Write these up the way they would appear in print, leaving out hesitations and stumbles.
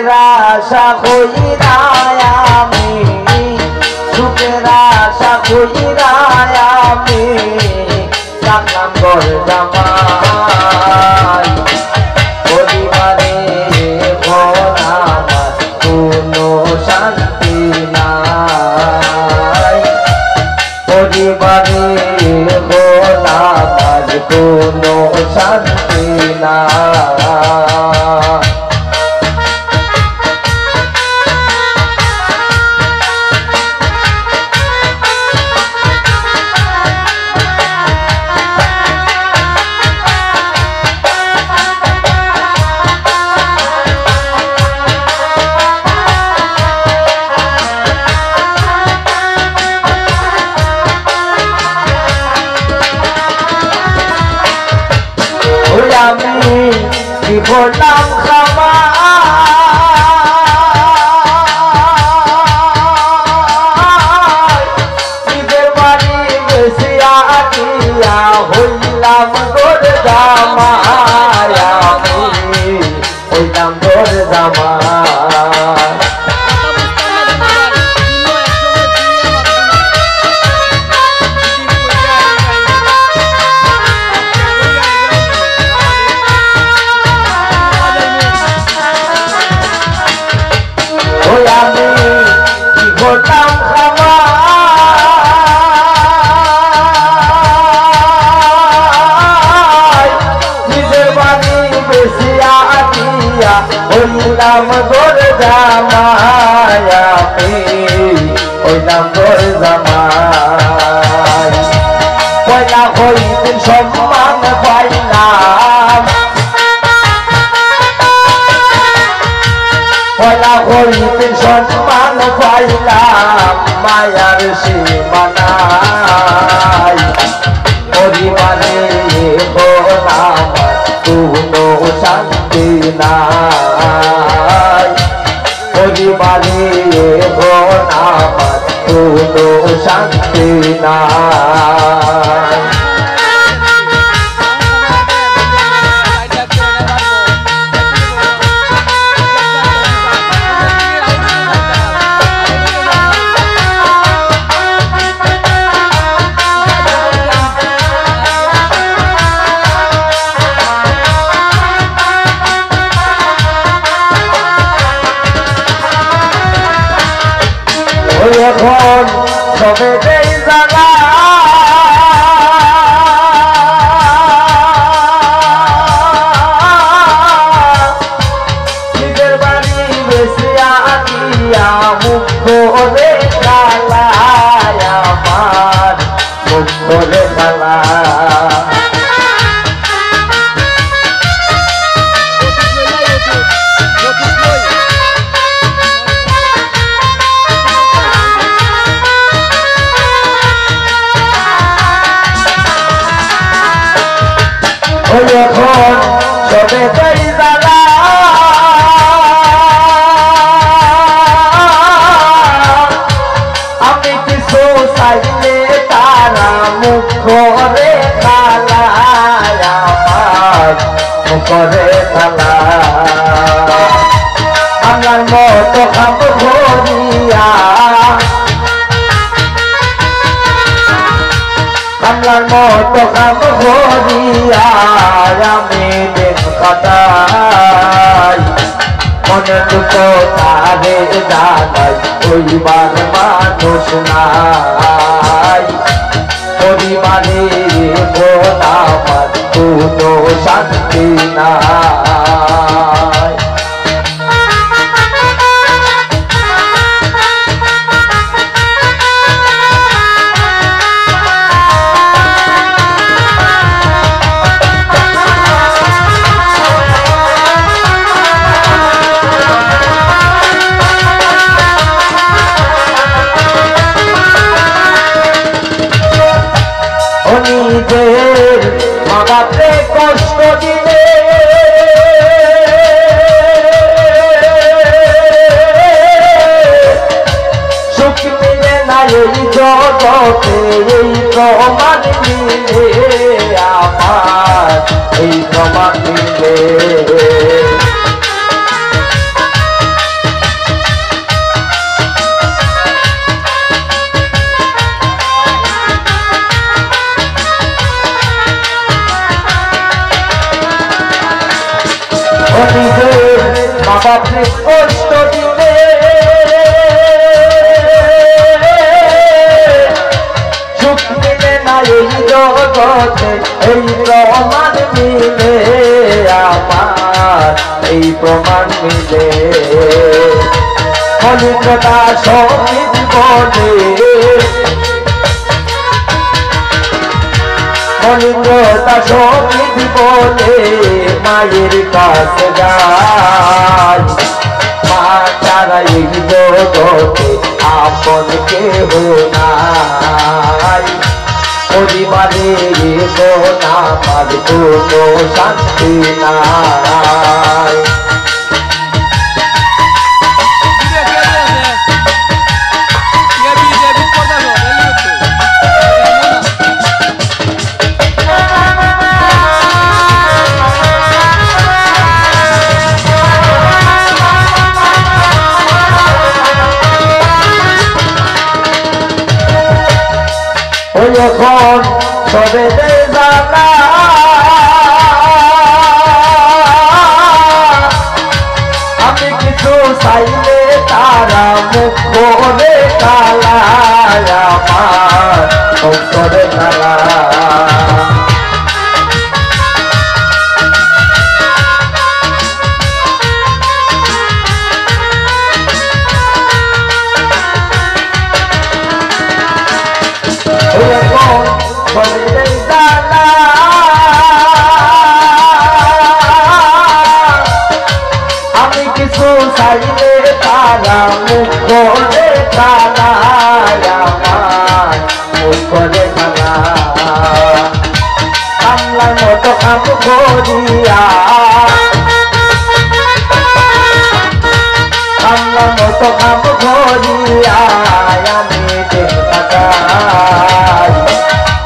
সুখের আশা কইরা আমি সুখের আশা কইরা আমি থাকলাম ঘর জামাই পরিবারে ঘর আমার কোনো শান্তি নাই পরিবারে ঘর আমার কোনো শান্তি নাই আমি কি বললাম খামা ঈদের বাড়ি বেশি আটিয়া হইলাম গোর জামাই আমি হইলাম গোর জামাই আমি কি করতাম খামা নিজের বাড়ি বেশি আটিয়া হইলাম গোর জামাই আমি হইলাম গোর জামাই পয়লা হইতে সম্মান পাইলাম পয়লা হইতে সম্মান পাইলাম মায়ার সীমানাই পরিবারে আমার কোনো শান্তি নাই পরিবারে আমার কোনো শান্তি নাই এখন সবে দেই জানা নিজের বাড়ি বেশি আটিয়া মুখ করে খালায় আমার মুখ করে খালা এখন সবে তাই জানা আমি কিছু চাইলে তারা মুখ করে খালায় আমার মুখ করে খালা আমার মতো খাব ভরিয়া আমার মতো কাম করিয়া আমি দিন কাটাই মনে দুটো তারে জানাই ওইবার মানুষ নাই পরিবারে আমার কোনো শান্তি নাই নিজের মাগাতে কষ্ট দিলে সুখ মিলে না এই জগতে এই প্রমাণ মিলে আমার এই প্রমাণ মিলে বাপরে কষ্ট দিলে সুখ মিলে না এই জগতে এই প্রমাণ মিলে আমার এই প্রমাণ মিলে ফলিততা সঙ্গীত বলে ফলিততা সঙ্গীত বলে মায়ের কাছে যায় মা তারা এই জগতে আপন কেহ নাই পরিবারে না আমার কোনো শান্তি নাই যখন সবে জানা আমি কিছু চাইলে তারা মুখ করে কালা আমার মুখ করে কালা আমি কিছু চাইলে তারা মুখ করে কালা আমার মুখ করে কালা কামলার মতো কাম করিয়া কামলার মতো কাম করিয়া আমি দিন কাটাই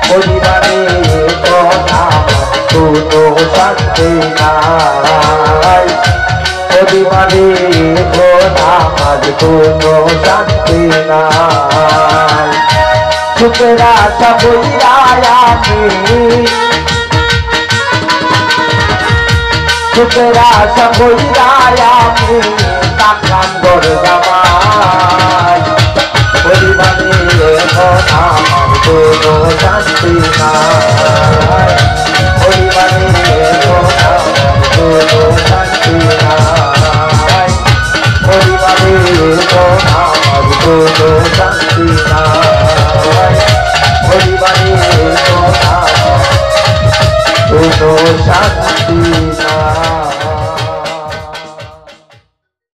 পরিবারে কোনো শান্তি নাই পরিবারে আমার কোনো শান্তি নাই সুখের আশা বইয়াই আমি সুখের আশা বইয়াই আমি তাকান গর জামাই পরিবারে আমার কোনো শান্তি নাই পরিবারে আমার কোনো শান্তি নাই পরিবারে আমার কোনো শান্তি নাই পরিবারে আমার কোনো শান্তি